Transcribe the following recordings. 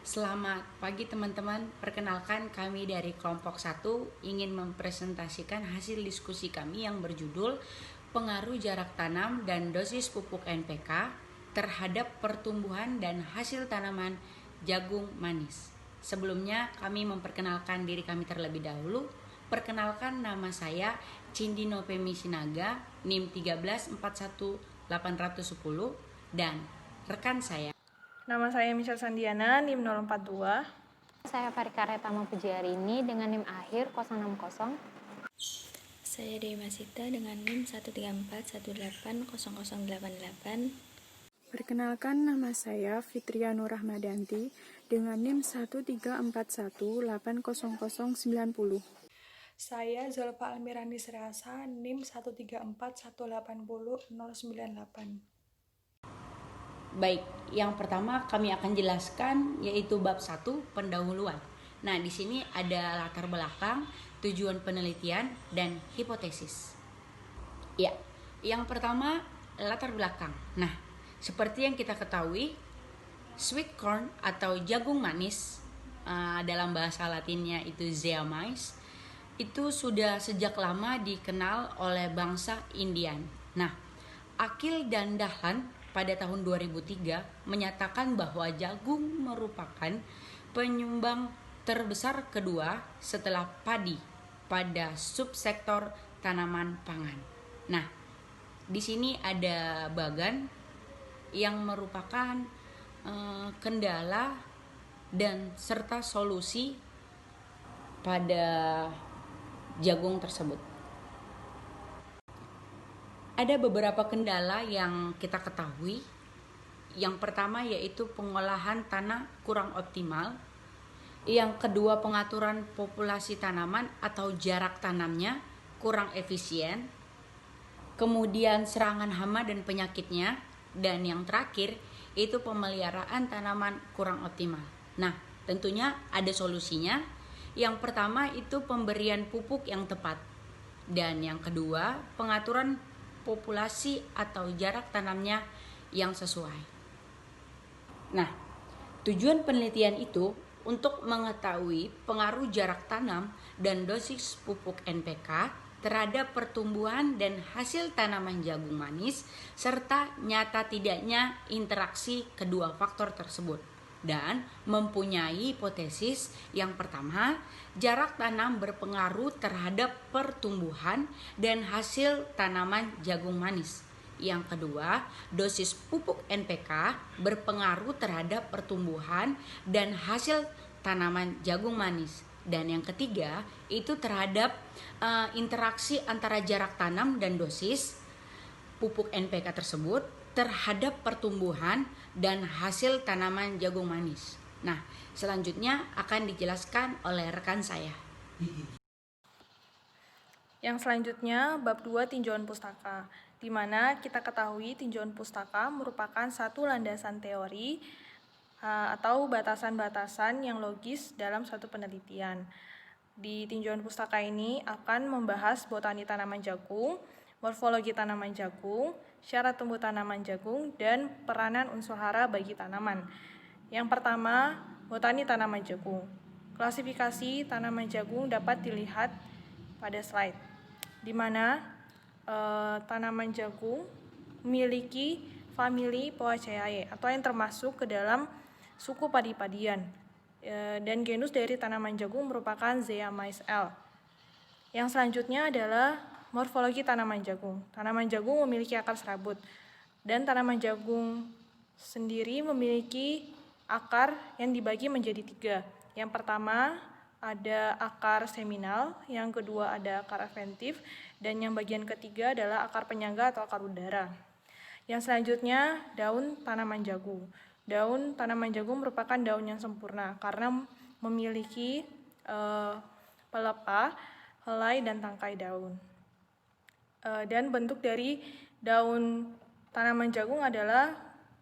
Selamat pagi teman-teman, perkenalkan kami dari kelompok 1 ingin mempresentasikan hasil diskusi kami yang berjudul Pengaruh jarak tanam dan dosis pupuk NPK terhadap pertumbuhan dan hasil tanaman jagung manis. Sebelumnya kami memperkenalkan diri kami terlebih dahulu. Perkenalkan, nama saya Cindino Pemi Sinaga, NIM 1341810, dan rekan saya. Nama saya Michelle Sandiana, NIM 042. Saya Farika Retama Pujiarini dengan NIM akhir 060. Saya Dewi Masita dengan NIM 134180088. Perkenalkan, nama saya Fitria Nur Rahmadanti dengan NIM 134180090. Saya Zulfa Almirani Serasa, NIM 134180098. Baik, yang pertama kami akan jelaskan yaitu bab 1, pendahuluan. Nah, di sini ada latar belakang, tujuan penelitian, dan hipotesis. Ya, yang pertama latar belakang. Nah, seperti yang kita ketahui, sweet corn atau jagung manis, dalam bahasa Latinnya itu Zea mais, itu sudah sejak lama dikenal oleh bangsa Indian. Nah, Akil dan Dahlan pada tahun 2003 menyatakan bahwa jagung merupakan penyumbang terbesar kedua setelah padi pada subsektor tanaman pangan. Nah, di sini ada bagan yang merupakan kendala dan serta solusi pada jagung tersebut. Ada beberapa kendala yang kita ketahui. Yang pertama yaitu pengolahan tanah kurang optimal. Yang kedua, pengaturan populasi tanaman atau jarak tanamnya kurang efisien. Kemudian serangan hama dan penyakitnya. Dan yang terakhir itu pemeliharaan tanaman kurang optimal. Nah, tentunya ada solusinya. Yang pertama itu pemberian pupuk yang tepat. Dan yang kedua, pengaturan populasi atau jarak tanamnya yang sesuai. Nah, tujuan penelitian itu untuk mengetahui pengaruh jarak tanam dan dosis pupuk NPK terhadap pertumbuhan dan hasil tanaman jagung manis serta nyata tidaknya interaksi kedua faktor tersebut. Dan mempunyai hipotesis yang pertama, jarak tanam berpengaruh terhadap pertumbuhan dan hasil tanaman jagung manis. Yang kedua, dosis pupuk NPK berpengaruh terhadap pertumbuhan dan hasil tanaman jagung manis. Dan yang ketiga, itu terhadap interaksi antara jarak tanam dan dosis pupuk NPK tersebut terhadap pertumbuhan dan hasil tanaman jagung manis. Nah, selanjutnya akan dijelaskan oleh rekan saya. Yang selanjutnya, bab 2 tinjauan pustaka, di mana kita ketahui tinjauan pustaka merupakan satu landasan teori atau batasan-batasan yang logis dalam suatu penelitian. Di tinjauan pustaka ini akan membahas botani tanaman jagung, morfologi tanaman jagung, syarat tumbuh tanaman jagung, dan peranan unsur hara bagi tanaman. Yang pertama, botani tanaman jagung. Klasifikasi tanaman jagung dapat dilihat pada slide, di mana tanaman jagung memiliki famili Poaceae atau yang termasuk ke dalam suku padi-padian, dan genus dari tanaman jagung merupakan Zea mais L. Yang selanjutnya adalah morfologi tanaman jagung. Tanaman jagung memiliki akar serabut, dan tanaman jagung sendiri memiliki akar yang dibagi menjadi 3. Yang pertama ada akar seminal, yang kedua ada akar adventif, dan yang bagian ketiga adalah akar penyangga atau akar udara. Yang selanjutnya daun tanaman jagung. Daun tanaman jagung merupakan daun yang sempurna karena memiliki pelepah, helai, dan tangkai daun. Dan bentuk dari daun tanaman jagung adalah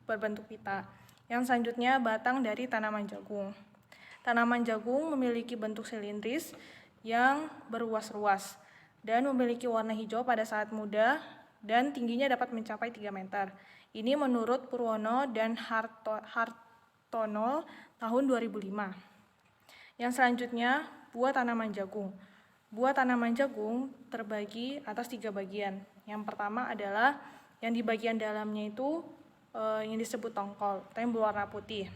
berbentuk pita. Yang selanjutnya batang dari tanaman jagung. Tanaman jagung memiliki bentuk silindris yang berruas-ruas dan memiliki warna hijau pada saat muda dan tingginya dapat mencapai 3 meter. Ini menurut Purwono dan Hartono tahun 2005. Yang selanjutnya, buah tanaman jagung. Buah tanaman jagung terbagi atas 3 bagian. Yang pertama adalah yang di bagian dalamnya itu yang disebut tongkol, yang berwarna putih.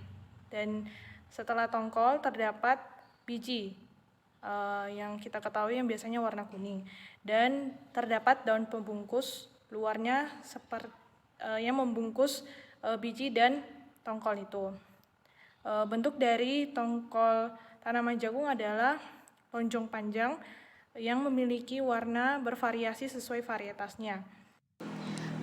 Dan setelah tongkol terdapat biji yang kita ketahui yang biasanya warna kuning. Dan terdapat daun pembungkus luarnya yang membungkus biji dan tongkol itu. Bentuk dari tongkol tanaman jagung adalah lonjong panjang yang memiliki warna bervariasi sesuai varietasnya.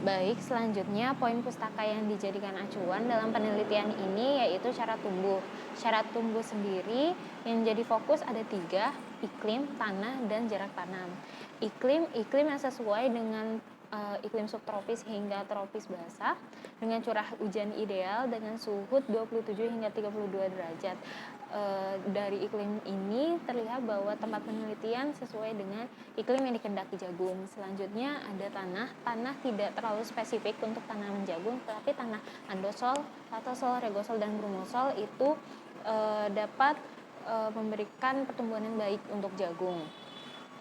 Baik, selanjutnya poin pustaka yang dijadikan acuan dalam penelitian ini yaitu syarat tumbuh. Syarat tumbuh sendiri yang jadi fokus ada 3, iklim, tanah, dan jarak tanam. Iklim yang sesuai dengan iklim subtropis hingga tropis basah dengan curah hujan ideal dengan suhu 27 hingga 32 derajat. Dari iklim ini terlihat bahwa tempat penelitian sesuai dengan iklim yang dikehendaki jagung. Selanjutnya ada tanah. Tanah tidak terlalu spesifik untuk tanaman jagung, tetapi tanah andosol, latosol, regosol, dan brumosol itu dapat memberikan pertumbuhan yang baik untuk jagung.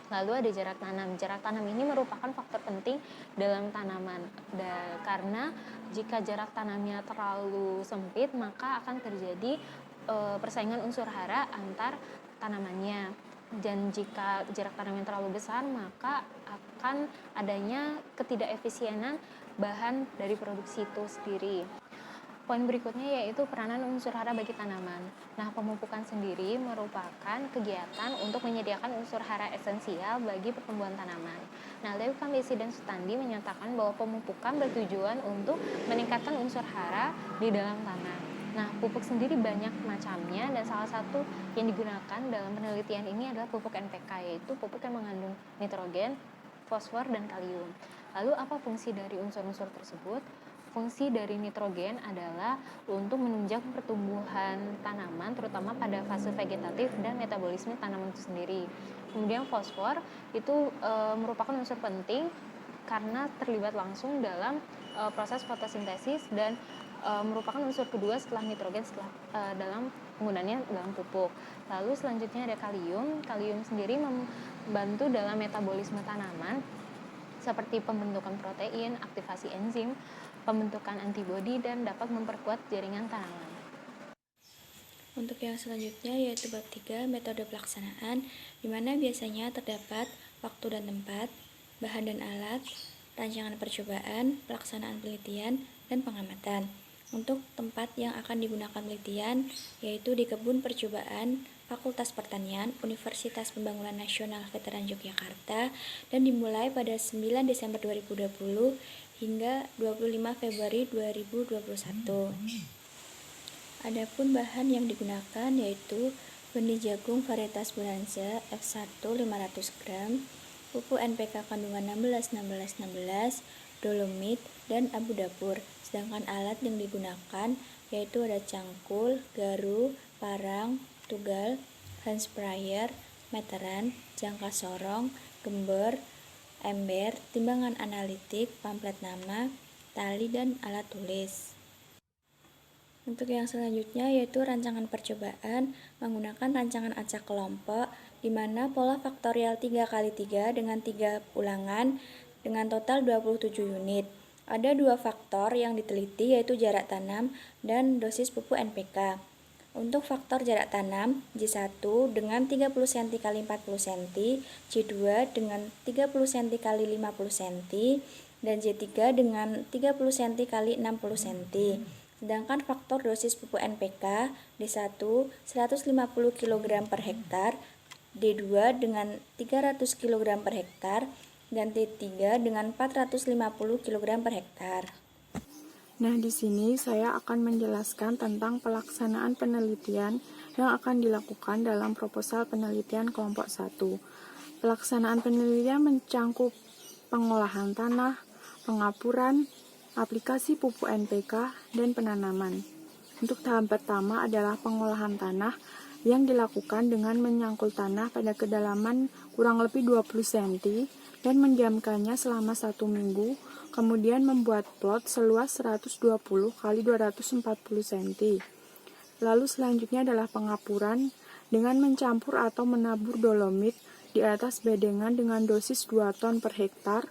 Lalu ada jarak tanam. Jarak tanam ini merupakan faktor penting dalam tanaman. Karena jika jarak tanamnya terlalu sempit, maka akan terjadi persaingan unsur hara antar tanamannya. Dan jika jarak tanamnya terlalu besar, maka akan adanya ketidakefisienan bahan dari produksi itu sendiri. Poin berikutnya yaitu peranan unsur hara bagi tanaman. Nah, pemupukan sendiri merupakan kegiatan untuk menyediakan unsur hara esensial bagi pertumbuhan tanaman. Nah, Lewi Kambesi dan Sutandi menyatakan bahwa pemupukan bertujuan untuk meningkatkan unsur hara di dalam tanah. Nah, pupuk sendiri banyak macamnya dan salah satu yang digunakan dalam penelitian ini adalah pupuk NPK, yaitu pupuk yang mengandung nitrogen, fosfor, dan kalium. Lalu apa fungsi dari unsur-unsur tersebut? Fungsi dari nitrogen adalah untuk menunjang pertumbuhan tanaman terutama pada fase vegetatif dan metabolisme tanaman itu sendiri. Kemudian fosfor itu merupakan unsur penting karena terlibat langsung dalam proses fotosintesis dan merupakan unsur kedua setelah nitrogen dalam penggunaannya dalam pupuk. Lalu selanjutnya ada kalium. Kalium sendiri membantu dalam metabolisme tanaman seperti pembentukan protein, aktivasi enzim, pembentukan antibodi, dan dapat memperkuat jaringan tanaman. Untuk yang selanjutnya yaitu bab 3, metode pelaksanaan, di mana biasanya terdapat waktu dan tempat, bahan dan alat, rancangan percobaan, pelaksanaan penelitian, dan pengamatan. Untuk tempat yang akan digunakan penelitian yaitu di Kebun Percobaan Fakultas Pertanian Universitas Pembangunan Nasional Veteran Yogyakarta dan dimulai pada 9 Desember 2020 hingga 25 Februari 2021. Adapun bahan yang digunakan yaitu benih jagung varietas Bonanza F1 500 gram, pupuk NPK kandungan 16-16-16, dolomit, dan abu dapur. Sedangkan alat yang digunakan yaitu ada cangkul, garu, parang, tugal, hand sprayer, meteran, jangka sorong, gember, ember, timbangan analitik, pamflet nama, tali, dan alat tulis. Untuk yang selanjutnya yaitu rancangan percobaan menggunakan rancangan acak kelompok di mana pola faktorial 3x3 dengan 3 ulangan dengan total 27 unit. Ada 2 faktor yang diteliti yaitu jarak tanam dan dosis pupuk NPK. Untuk faktor jarak tanam, J1 dengan 30 cm x 40 cm, J2 dengan 30 cm x 50 cm, dan J3 dengan 30 cm x 60 cm. Sedangkan faktor dosis pupuk NPK, D1 150 kg per hektar, D2 dengan 300 kg per hektar, dan T3 dengan 450 kg per hektar. Nah, di sini saya akan menjelaskan tentang pelaksanaan penelitian yang akan dilakukan dalam proposal penelitian kelompok 1. Pelaksanaan penelitian mencangkup pengolahan tanah, pengapuran, aplikasi pupuk NPK, dan penanaman. Untuk tahap pertama adalah pengolahan tanah yang dilakukan dengan menyangkul tanah pada kedalaman kurang lebih 20 cm dan mendiamkannya selama 1 minggu, kemudian membuat plot seluas 120 x 240 cm. Lalu selanjutnya adalah pengapuran dengan mencampur atau menabur dolomit di atas bedengan dengan dosis 2 ton per hektar.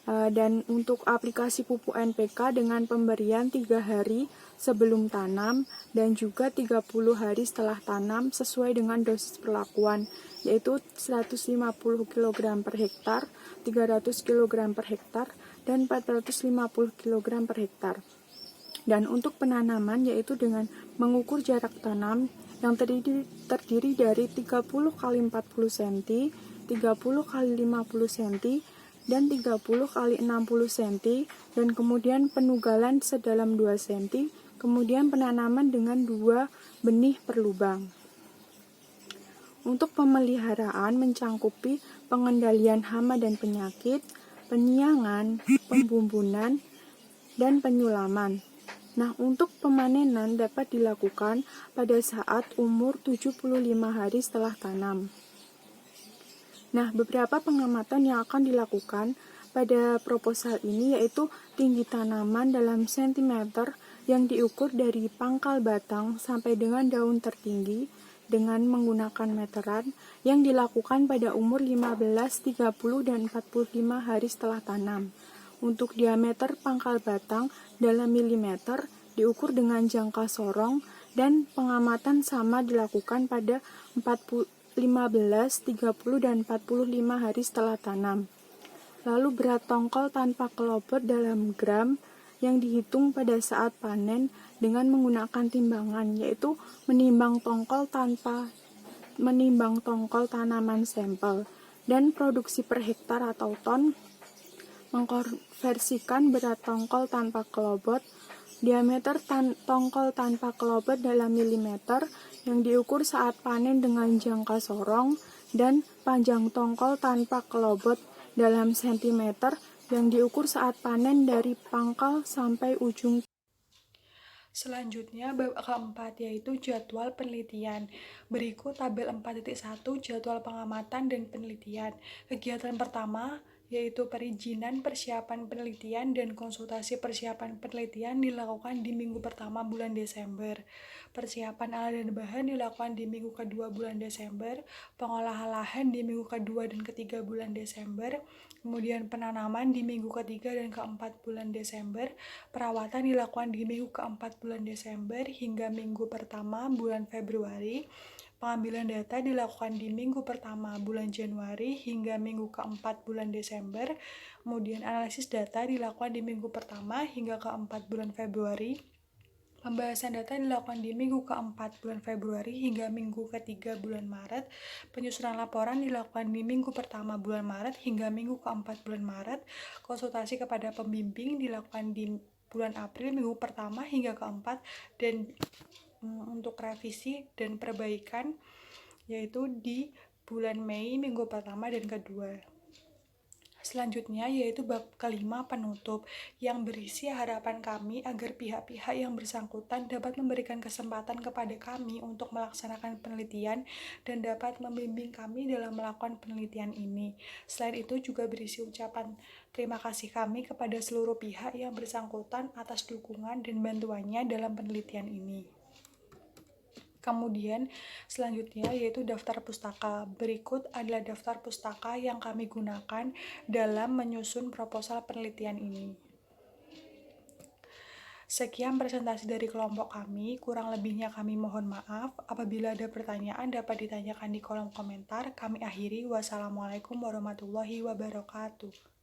Dan untuk aplikasi pupuk NPK dengan pemberian 3 hari sebelum tanam dan juga 30 hari setelah tanam sesuai dengan dosis perlakuan, yaitu 150 kg per hektar, 300 kg per hektar, dan 450 kg per hektar. Dan untuk penanaman yaitu dengan mengukur jarak tanam yang terdiri dari 30 x 40 cm, 30 x 50 cm, dan 30 x 60 cm, dan kemudian penugalan sedalam 2 cm, kemudian penanaman dengan 2 benih per lubang. Untuk pemeliharaan mencangkupi pengendalian hama dan penyakit, penyiangan, pembumbunan, dan penyulaman. Nah, untuk pemanenan dapat dilakukan pada saat umur 75 hari setelah tanam. Nah, beberapa pengamatan yang akan dilakukan pada proposal ini yaitu tinggi tanaman dalam sentimeter yang diukur dari pangkal batang sampai dengan daun tertinggi dengan menggunakan meteran yang dilakukan pada umur 15, 30, dan 45 hari setelah tanam. Untuk diameter pangkal batang dalam milimeter diukur dengan jangka sorong dan pengamatan sama dilakukan pada 15, 30, dan 45 hari setelah tanam. Lalu berat tongkol tanpa kelopot dalam gram yang dihitung pada saat panen dengan menggunakan timbangan, yaitu menimbang tongkol tanaman sampel, dan produksi per hektar atau ton, mengkonversikan berat tongkol tanpa kelopot, diameter tongkol tanpa kelopot dalam milimeter yang diukur saat panen dengan jangka sorong, dan panjang tongkol tanpa kelopot dalam sentimeter yang diukur saat panen dari pangkal sampai ujung. Selanjutnya, bab keempat yaitu jadwal penelitian. Berikut tabel 4.1 jadwal pengamatan dan penelitian. Kegiatan pertama yaitu perizinan persiapan penelitian dan konsultasi persiapan penelitian dilakukan di minggu pertama bulan Desember. Persiapan alat dan bahan dilakukan di minggu kedua bulan Desember, pengolahan lahan di minggu kedua dan ketiga bulan Desember, kemudian penanaman di minggu ketiga dan keempat bulan Desember, perawatan dilakukan di minggu keempat bulan Desember hingga minggu pertama bulan Februari, pengambilan data dilakukan di minggu pertama bulan Januari hingga minggu keempat bulan Desember, kemudian analisis data dilakukan di minggu pertama hingga keempat bulan Februari, pembahasan data dilakukan di minggu keempat bulan Februari hingga minggu ketiga bulan Maret, penyusunan laporan dilakukan di minggu pertama bulan Maret hingga minggu keempat bulan Maret, konsultasi kepada pembimbing dilakukan di bulan April minggu pertama hingga keempat, dan untuk revisi dan perbaikan yaitu di bulan Mei minggu pertama dan kedua. Selanjutnya yaitu bab kelima penutup yang berisi harapan kami agar pihak-pihak yang bersangkutan dapat memberikan kesempatan kepada kami untuk melaksanakan penelitian dan dapat membimbing kami dalam melakukan penelitian ini. Selain itu juga berisi ucapan terima kasih kami kepada seluruh pihak yang bersangkutan atas dukungan dan bantuannya dalam penelitian ini. Kemudian selanjutnya yaitu daftar pustaka. Berikut adalah daftar pustaka yang kami gunakan dalam menyusun proposal penelitian ini. Sekian presentasi dari kelompok kami, kurang lebihnya kami mohon maaf. Apabila ada pertanyaan dapat ditanyakan di kolom komentar. Kami akhiri, wassalamualaikum warahmatullahi wabarakatuh.